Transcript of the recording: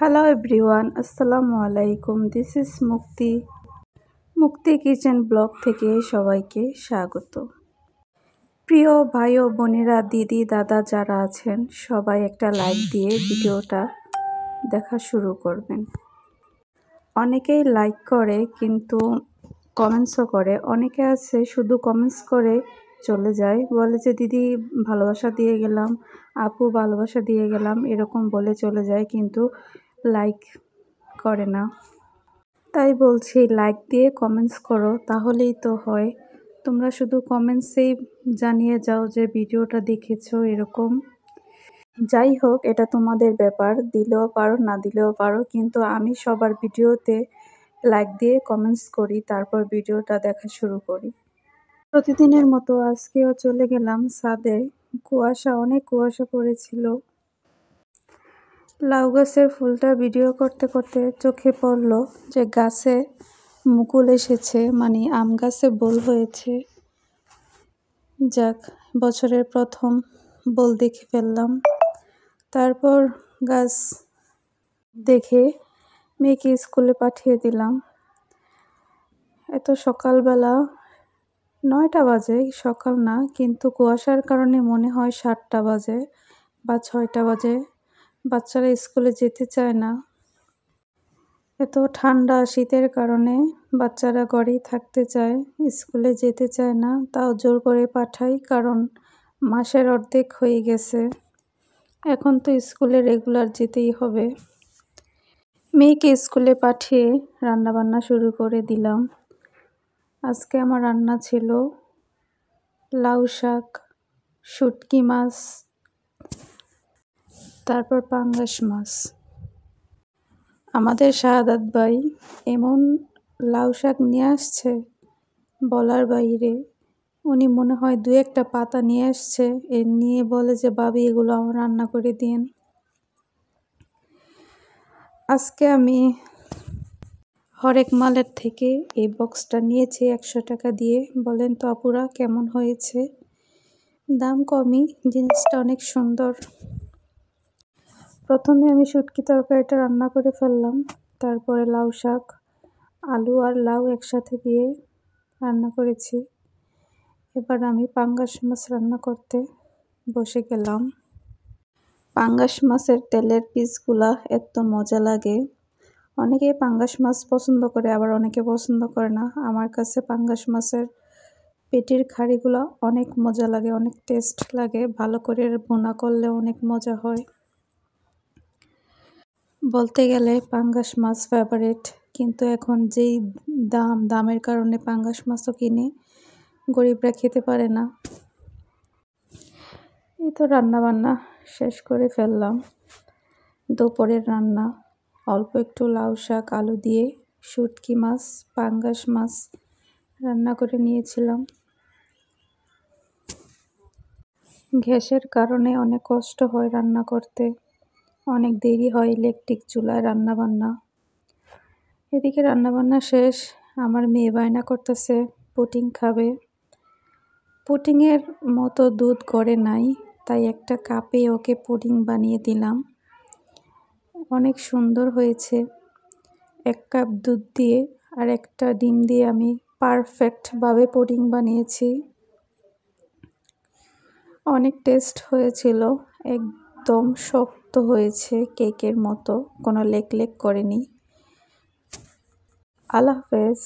Hello everyone, আসসালামু আলাইকুম। This is মুক্তি কিচেন ব্লগ থেকে সবাইকে স্বাগত। প্রিয় ভাই ও বোনেরা, দিদি দাদা যারা আছেন সবাই একটা লাইক দিয়ে ভিডিওটা দেখা শুরু করবেন। অনেকেই লাইক করে কিন্তু কমেন্টসও করে, অনেকে আছে শুধু কমেন্টস করে চলে যায়, বলে যে দিদি ভালোবাসা দিয়ে গেলাম, আপু ভালোবাসা দিয়ে গেলাম, এরকম বলে চলে যায় কিন্তু লাইক করে না। তাই বলছি লাইক দিয়ে কমেন্টস করো, তাহলেই তো হয়। তোমরা শুধু কমেন্টসেই জানিয়ে যাও যে ভিডিওটা দেখেছো এরকম। যাই হোক, এটা তোমাদের ব্যাপার, দিলেও পারো না দিলেও পারো, কিন্তু আমি সবার ভিডিওতে লাইক দিয়ে কমেন্টস করি, তারপর ভিডিওটা দেখা শুরু করি। প্রতিদিনের মতো আজকেও চলে গেলাম ছাদে। অনেক কুয়াশা পড়েছিল। লাউ গাছের ফুলটা ভিডিও করতে করতে চোখে পড়ল যে গাছে মুকুল এসেছে, মানে আম গাছে বোল হয়েছে। যাক, বছরের প্রথম বোল দেখে ফেললাম। তারপর গাছ দেখে মেয়েকে স্কুলে পাঠিয়ে দিলাম। এত সকালবেলা 9টা বাজে, সকাল না, কিন্তু কুয়াশার কারণে মনে হয় 7টা বাজে বা 6টা বাজে। বাচ্চারা স্কুলে যেতে চায় না, এত ঠান্ডা শীতের কারণে বাচ্চারা ঘরেই থাকতে চায়, স্কুলে যেতে চায় না। তাও জোর করে পাঠাই, কারণ মাসের অর্ধেক হয়ে গেছে, এখন তো স্কুলে রেগুলার যেতেই হবে। মেয়েকে স্কুলে পাঠিয়ে রান্নাবান্না শুরু করে দিলাম। আজকে আমার রান্না ছিল লাউ শাক, শুটকি মাছ, তারপর পাঙ্গাস মাছ। আমাদের শাহাদাত ভাই এমন লাউ শাক নিয়ে আসছে বলার বাইরে। উনি মনে হয় 2-1টা পাতা নিয়ে আসছে, নিয়ে বলে যে ভাবি এগুলো আমার রান্না করে দিন। আজকে আমি হরেক মালের থেকে এই বক্সটা নিয়েছি 100 টাকা দিয়ে। বলেন তো আপুরা কেমন হয়েছে? দাম কমই, জিনিসটা অনেক সুন্দর। প্রথমে আমি শুটকি তরকারিটা রান্না করে ফেললাম, তারপরে লাউ শাক, আলু আর লাউ একসাথে দিয়ে রান্না করেছি। এবার আমি পাঙ্গাস মাছ রান্না করতে বসে গেলাম। পাঙ্গাস মাছের তেলের পিসগুলা এত মজা লাগে। অনেকে পাঙ্গাস মাছ পছন্দ করে, আবার অনেকে পছন্দ করে না। আমার কাছে পাঙ্গাস মাছের পেটির খাড়িগুলো অনেক মজা লাগে, অনেক টেস্ট লাগে। ভালো করে ভুনা করলে অনেক মজা হয়। বলতে গেলে পাঙ্গাস মাছ ফেভারিট, কিন্তু এখন যেই দামের কারণে পাঙ্গাস মাছও কিনে গরিবরা খেতে পারে না। এই তো রান্নাবান্না শেষ করে ফেললাম। দুপুরের রান্না অল্প একটু লাউ শাক আলু দিয়ে শুটকি মাছ পাঙ্গাস মাছ রান্না করে নিয়েছিলাম। গ্যাসের কারণে অনেক কষ্ট হয় রান্না করতে, অনেক দেরি হয় ইলেকট্রিক চুলায় রান্নাবান্না। এদিকে রান্নাবান্না শেষ, আমার মেয়ে বায়না করতেছে পুডিং খাবে। পুডিংয়ের মতো দুধ করে নাই, তাই একটা কাপে ওকে পুডিং বানিয়ে দিলাম। অনেক সুন্দর হয়েছে। 1 কাপ দুধ দিয়ে আর একটা ডিম দিয়ে আমি পারফেক্টভাবে পুডিং বানিয়েছি। অনেক টেস্ট হয়েছিল, একদম শক্ত হয়েছে, কেকের মতো, কোনো লেক করেনি। আল্লাহ হাফেজ।